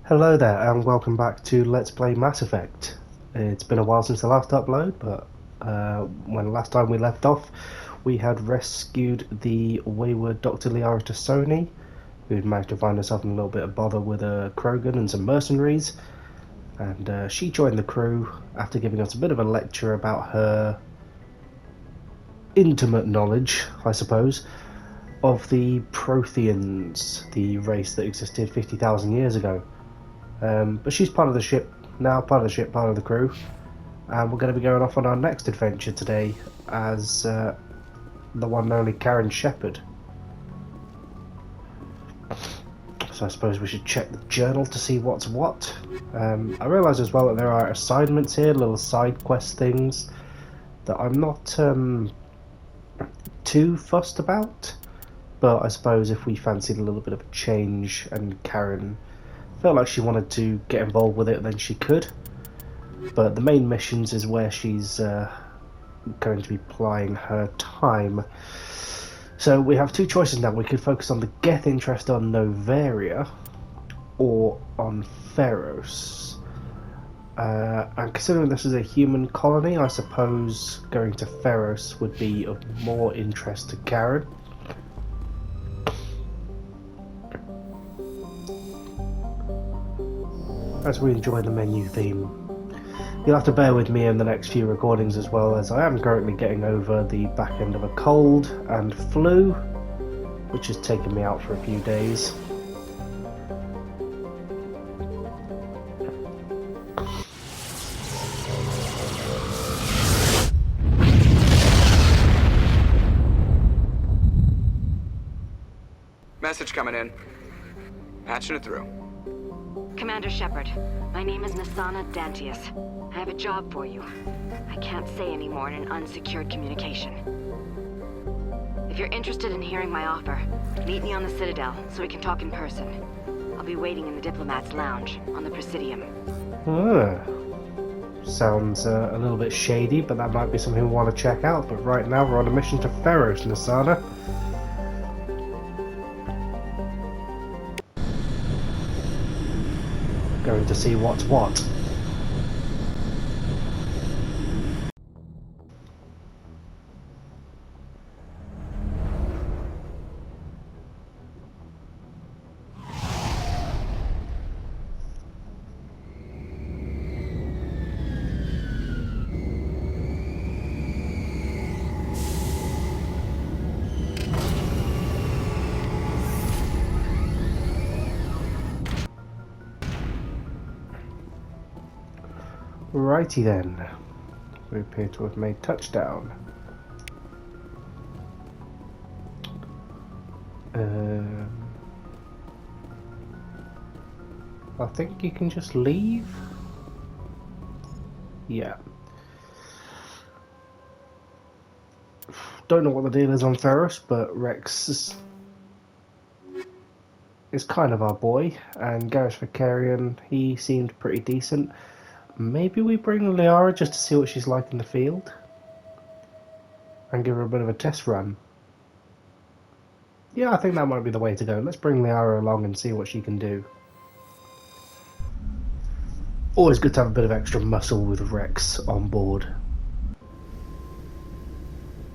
Hello there, and welcome back to Let's Play Mass Effect. It's been a while since the last upload, but when last time we left off, we had rescued the wayward Dr. Liara Tassoni, who'd managed to find herself in a little bit of bother with a Krogan and some mercenaries, and she joined the crew after giving us a bit of a lecture about her intimate knowledge, I suppose, of the Protheans, the race that existed 50,000 years ago. But she's part of the ship now, part of the crew, and we're going to be going off on our next adventure today as the one and only Karen Shepard. So I suppose we should check the journal to see what's what. I realise as well that there are assignments here, little side quest things that I'm not too fussed about, but I suppose if we fancied a little bit of a change and Karen felt like she wanted to get involved with it, then she could. But the main missions is where she's going to be plying her time. So we have two choices now. We could focus on the Geth interest on Novaria or on Feros. And considering this is a human colony, I suppose going to Feros would be of more interest to Karen. As we enjoy the menu theme. You'll have to bear with me in the next few recordings as well, as I am currently getting over the back end of a cold and flu, which has taken me out for a few days. Message coming in. Patching it through. Commander Shepard, my name is Nasana Dantius. I have a job for you. I can't say any more in an unsecured communication. If you're interested in hearing my offer, meet me on the Citadel so we can talk in person. I'll be waiting in the Diplomat's Lounge on the Presidium. Sounds a little bit shady, but that might be something we want to check out. But right now we're on a mission to Feros, Nasana. Going to see what's what. Righty then, we appear to have made touchdown. I think you can just leave? Yeah. Don't know what the deal is on Feros, but Rex is kind of our boy, and Gareth Vakarian, he seemed pretty decent. Maybe we bring Liara just to see what she's like in the field and give her a bit of a test run. Yeah, I think that might be the way to go. Let's bring Liara along and see what she can do. Always good to have a bit of extra muscle with Rex on board.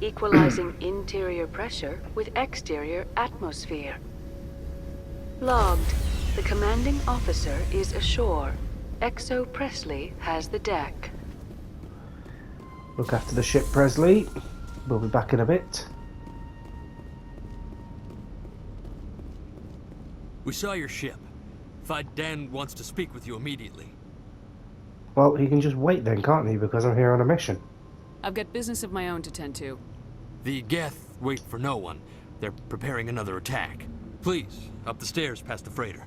Equalizing interior pressure with exterior atmosphere. Logged. The commanding officer is ashore. Exo Presley has the deck. Look after the ship, Presley. We'll be back in a bit. We saw your ship. Dan wants to speak with you immediately. Well, he can just wait then, can't he? Because I'm here on a mission. I've got business of my own to tend to. The Geth wait for no one. They're preparing another attack. Please, up the stairs past the freighter.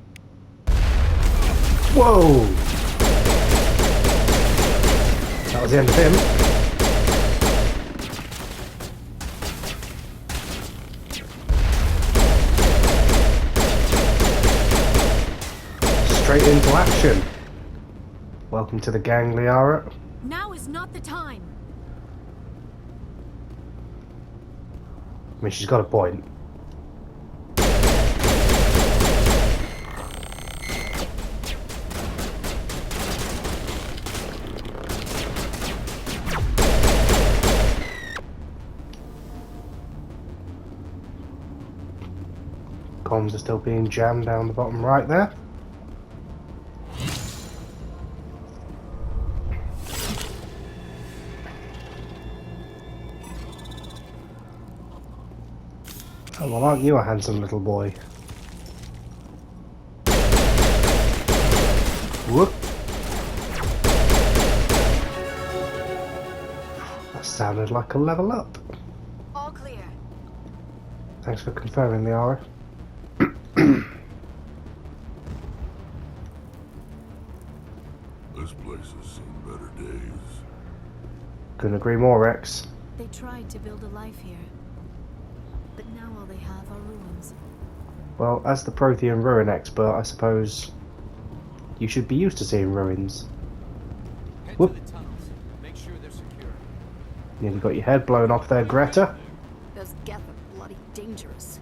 Whoa! That was the end of him. Straight into action. Welcome to the gang, Liara. Now is not the time. I mean, she's got a point. comms are still being jammed down the bottom right there. Oh, well, aren't you a handsome little boy? Whoop! That sounded like a level up. All clear. Thanks for confirming the aura. This place has seen better days. Couldn't agree more, Rex. They tried to build a life here. But now all they have are ruins. Well, as the Prothean ruin expert, I suppose you should be used to seeing ruins. Head Whoop. to the tunnels. Make sure they're secure. Nearly got your head blown off there, Greta. Those Geth are bloody dangerous.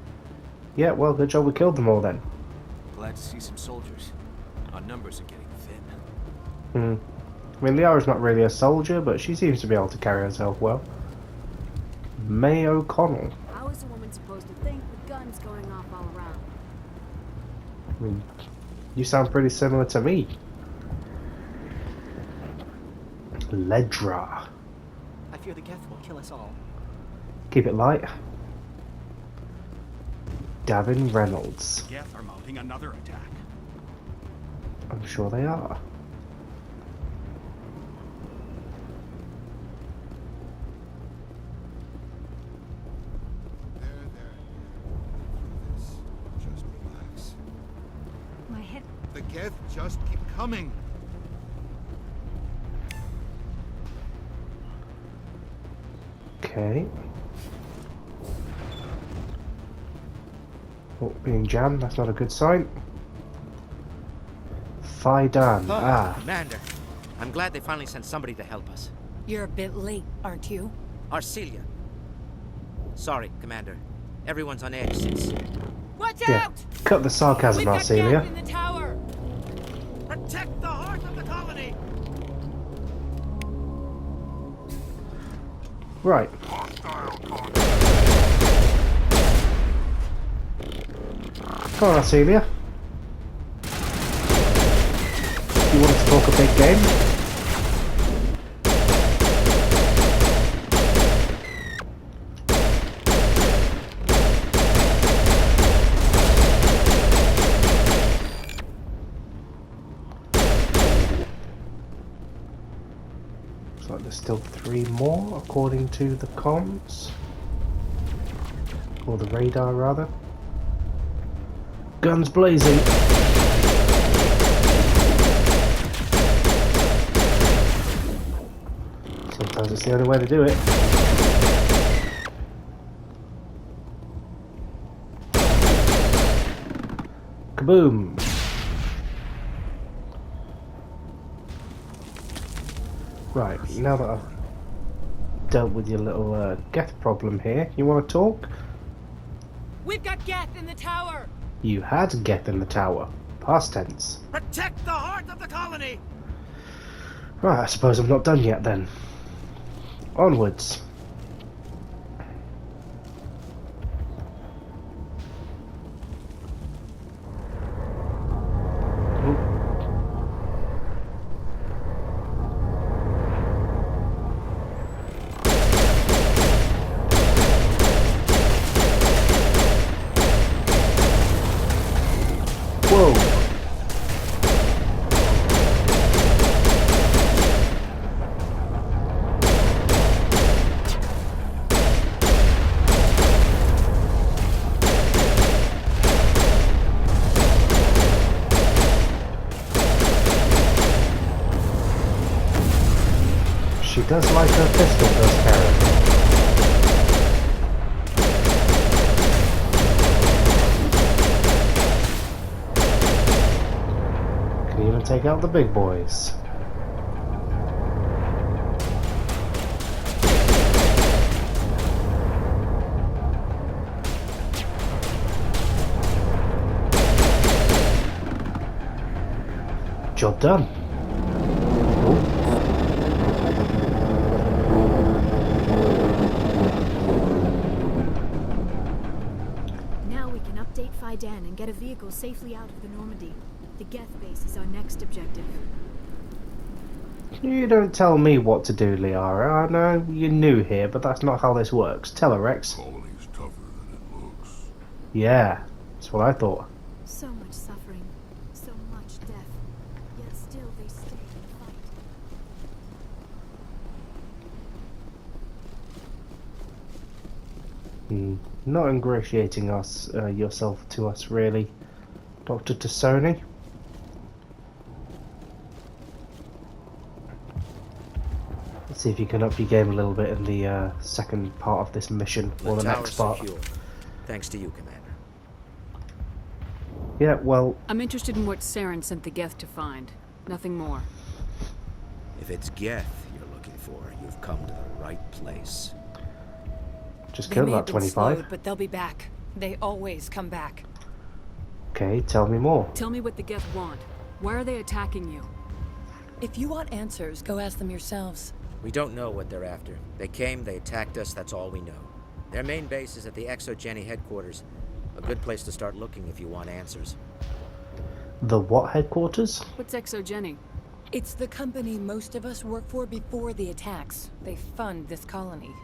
Yeah, well, good job we killed them all then. Glad to see some soldiers. Our numbers are getting thin. I mean, Liara's not really a soldier, but she seems to be able to carry herself well. May O'Connell. How is a woman supposed to think with guns going off all around? I mean, you sound pretty similar to me. Ledra. I fear the Geth will kill us all. Keep it light. Davin Reynolds. Geth are mounting another attack. I'm sure they are. Just relax. My head. The Geth just keep coming. Okay. Oh, being jammed, that's not a good sign. Faidan. Ah. Commander, I'm glad they finally sent somebody to help us. You're a bit late, aren't you? Arcelia. Sorry, Commander. Everyone's on edge since... Watch Yeah. out! Cut the sarcasm, We've got Arcelia. Geth in the tower! Protect the heart of the colony! Right. Come on, Arcelia. You wanted to talk a big game? Looks like there's still 3 more, according to the comms. Or the radar, rather. Guns blazing. Sometimes it's the only way to do it. Kaboom! Right, now that I've dealt with your little Geth problem here, you want to talk? We've got Geth in the tower! You had Geth in the tower. Past tense. Protect the heart of the colony! Right, I suppose I'm not done yet then. Onwards. Whoa. She does like her pistol, does Karen. Can even take out the big boys. Job done. Now we can update Notify Dan and get a vehicle safely out of the Normandy. The Geth base is our next objective. You don't tell me what to do, Liara. I know you're new here, but that's not how this works. Tell her, Rex. Colony's tougher than it looks. Yeah, that's what I thought. So much suffering, so much death, yet still they stay and fight. Not ingratiating us yourself to us, really, Dr. Tassoni. Let's see if you can up your game a little bit in the second part of this mission, or the next part. Secure. Thanks to you, Commander. Yeah, well, I'm interested in what Saren sent the Geth to find. Nothing more. If it's Geth you're looking for, you've come to the right place. just They killed may have about been 25. slowed, but they'll be back. They always come back. Okay, tell me more. Tell me what the Geth want. Why are they attacking you? If you want answers, go ask them yourselves. We don't know what they're after. They came, they attacked us, that's all we know. Their main base is at the Exogeny headquarters. A good place to start looking if you want answers. The what headquarters? What's Exogeny? It's the company most of us work for before the attacks. They fund this colony.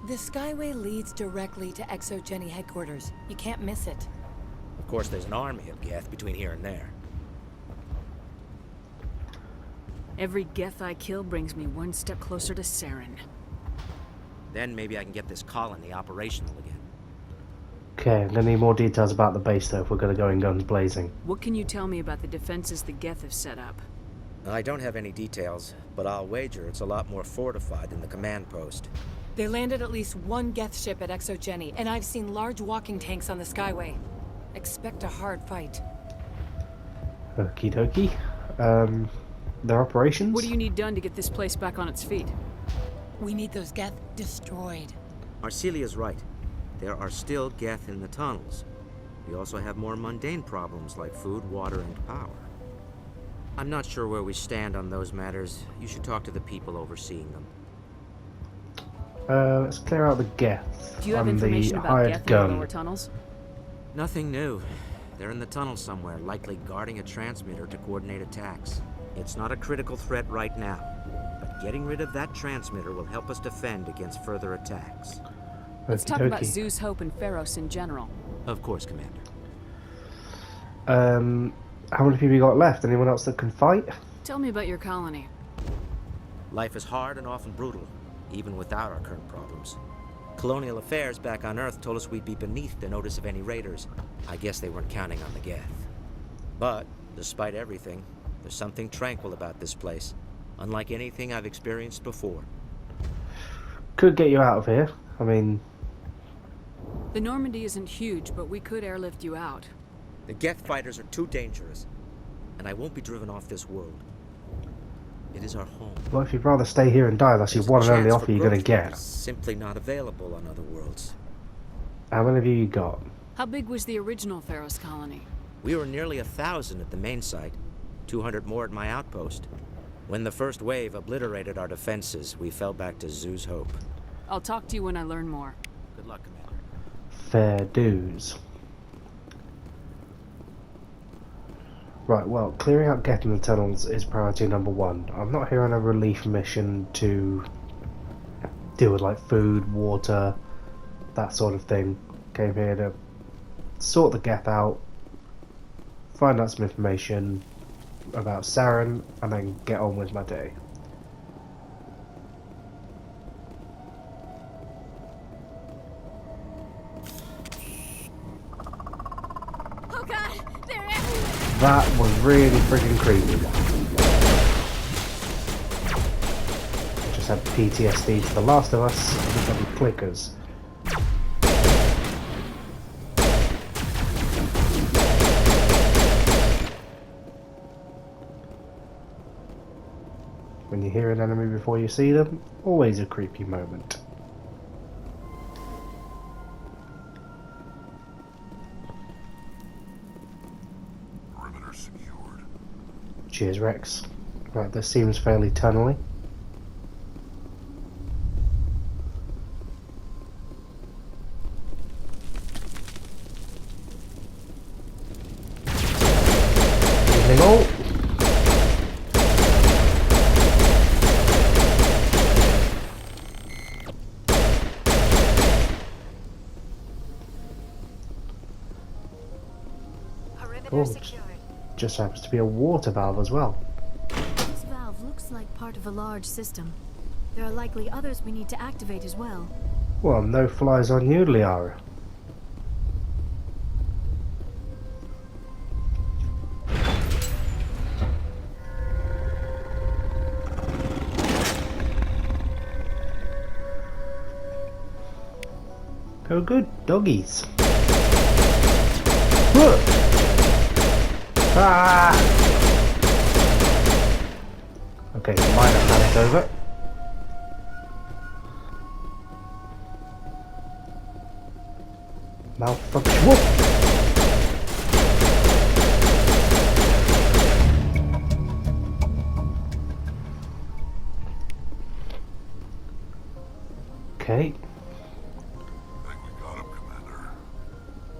The Skyway leads directly to Exogeny headquarters. You can't miss it. Of course, there's an army of Geth between here and there. Every Geth I kill brings me one step closer to Saren. Then maybe I can get this colony operational again. Okay, I'm gonna need more details about the base though if we're gonna go in guns blazing. What can you tell me about the defenses the Geth have set up? I don't have any details, but I'll wager it's a lot more fortified than the command post. They landed at least one Geth ship at Exogeny, and I've seen large walking tanks on the Skyway. Expect a hard fight. Okie dokie. Their operations? What do you need done to get this place back on its feet? We need those Geth destroyed. Arcelia's right. There are still Geth in the tunnels. We also have more mundane problems like food, water, and power. I'm not sure where we stand on those matters. You should talk to the people overseeing them. Let's clear out the Geth. Do you have on information the about hired Geth in gun. the lower tunnels? Nothing new. They're in the tunnel somewhere, likely guarding a transmitter to coordinate attacks. It's not a critical threat right now, but getting rid of that transmitter will help us defend against further attacks. Let's Okie talk about dokie. Zeus, Hope, and Feros in general. Of course, Commander. How many people you got left? Anyone else that can fight? Tell me about your colony. Life is hard and often brutal, even without our current problems. Colonial affairs back on Earth told us we'd be beneath the notice of any raiders. I guess they weren't counting on the Geth. But, despite everything, there's something tranquil about this place, unlike anything I've experienced before. Could get you out of here. I mean, The Normandy isn't huge, but we could airlift you out. The Geth fighters are too dangerous, and I won't be driven off this world. It is our home. well, if you'd rather stay here and die, that's your There's a one and only chance offer for you're gonna growth that get. is simply not available on other worlds. How many of you got? How big was the original Feros colony? We were nearly 1,000 at the main site, 200 more at my outpost. When the first wave obliterated our defenses, we fell back to Zeus' Hope. I'll talk to you when I learn more. Good luck, Commander. Fair dues. Right, well, clearing out getting the tunnels is priority number one. I'm not here on a relief mission to deal with like food, water, that sort of thing. Came here to sort the Geth out, find out some information about Saren, and then get on with my day. Oh god, they're everywhere! That was really freaking creepy. Just had PTSD to The Last of Us with bloody clickers. When you hear an enemy before you see them, always a creepy moment. Perimeter secured. Cheers, Rex. Right, this seems fairly tunnely. Lightning all. Perimeter Oh, secured. just happens to be a water valve as well. This valve looks like part of a large system. There are likely others we need to activate as well. Well, no flies on you, Liara. Go good, doggies. Look! Ah! Okay, minor panic over. Malfunction. Whoop! Okay.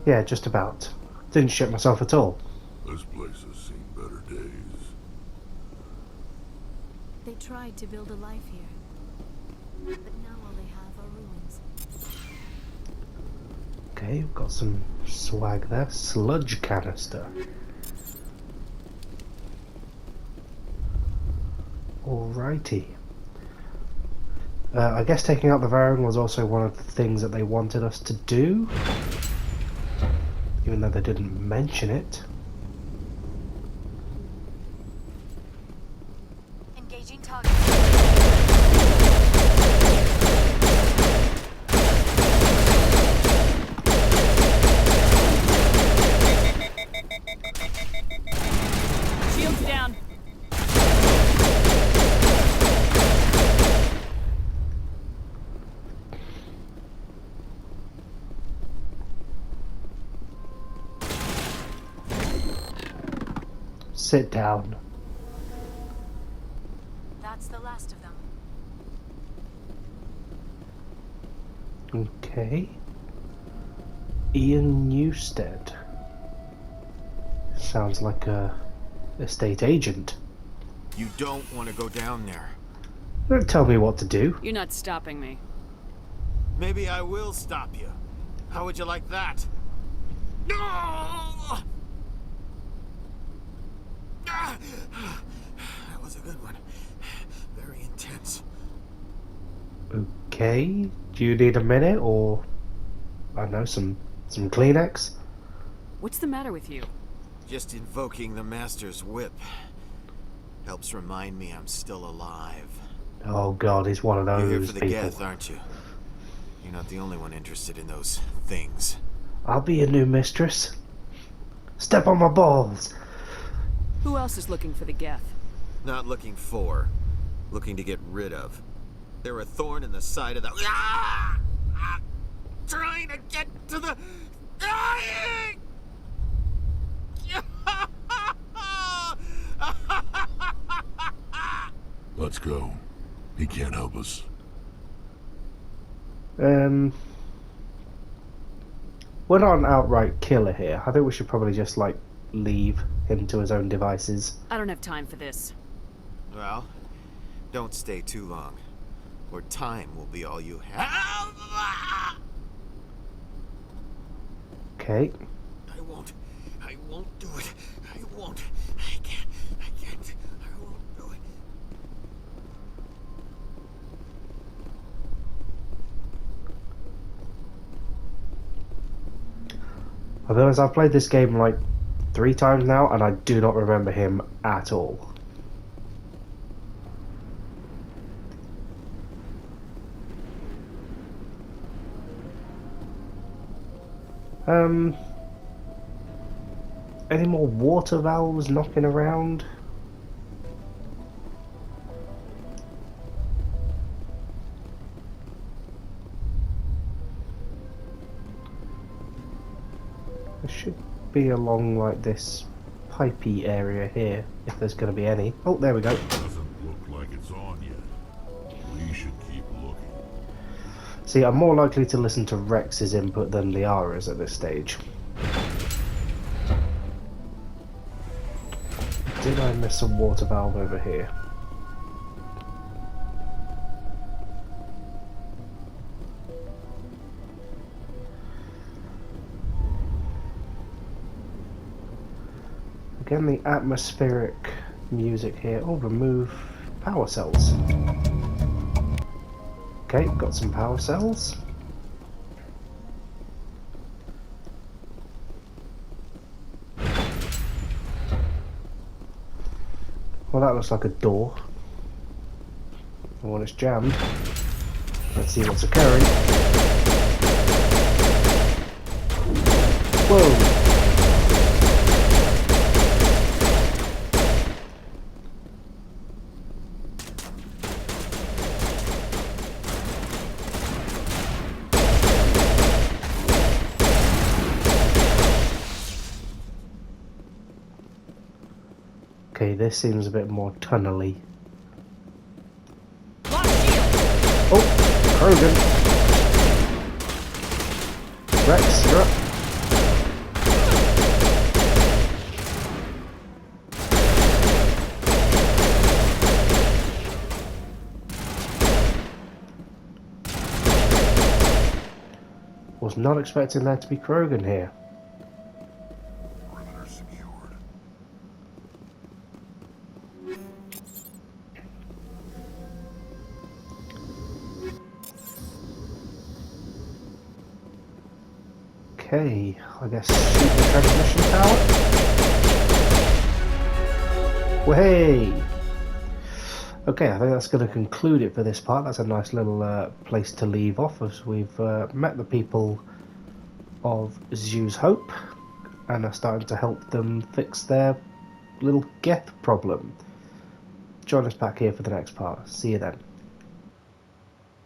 Yeah, just about. Didn't shit myself at all. This place has seen better days. They tried to build a life here, but now all they have are ruins. Okay, we've got some swag there. Sludge canister. Alrighty. I guess taking out the Varren was also one of the things that they wanted us to do. Even though they didn't mention it. Engaging target. Shields down. Sit down. That's the last of them. Okay. Ian Newstead. Sounds like a estate agent. You don't want to go down there. Don't tell me what to do. You're not stopping me. Maybe I will stop you. How would you like that? No! That was a good one. Very intense. Okay. Do you need a minute or I don't know, some Kleenex? What's the matter with you? Just invoking the Master's whip helps remind me I'm still alive. Oh god, he's one of those You're here for the people. Geth, aren't you? You're not the only one interested in those things. I'll be your new mistress. Step on my balls. Who else is looking for the Geth? Not looking for, looking to get rid of. They're a thorn in the side of the... Ah! Ah! Trying to get to the... Dying! Let's go. He can't help us. We're not an outright killer here. I think we should probably just, like, leave him to his own devices. I don't have time for this. Well, don't stay too long, or time will be all you have. Okay. I won't do it. I won't. I can't. I won't do it. I'll be honest, I've played this game like 3 times now, and I do not remember him at all. Any more water valves knocking around? There should be along like this pipey area here, if there's going to be any. Oh, there we go. Doesn't look like it's on yet. We should keep looking. See, I'm more likely to listen to Rex's input than Liara's at this stage. did I miss a water valve over here? Again, the atmospheric music here. Oh, remove power cells. Okay, got some power cells. Well, that looks like a door. And when it's jammed, let's see what's occurring. Whoa! Okay, this seems a bit more tunnely. Oh, Krogan. Rex, you're up. Was not expecting there to be Krogan here. Okay, I guess shoot the transmission tower. Way. Okay, I think that's going to conclude it for this part. That's a nice little place to leave off, as we've met the people of Zhu's Hope and are starting to help them fix their little geth problem. Join us back here for the next part. See you then.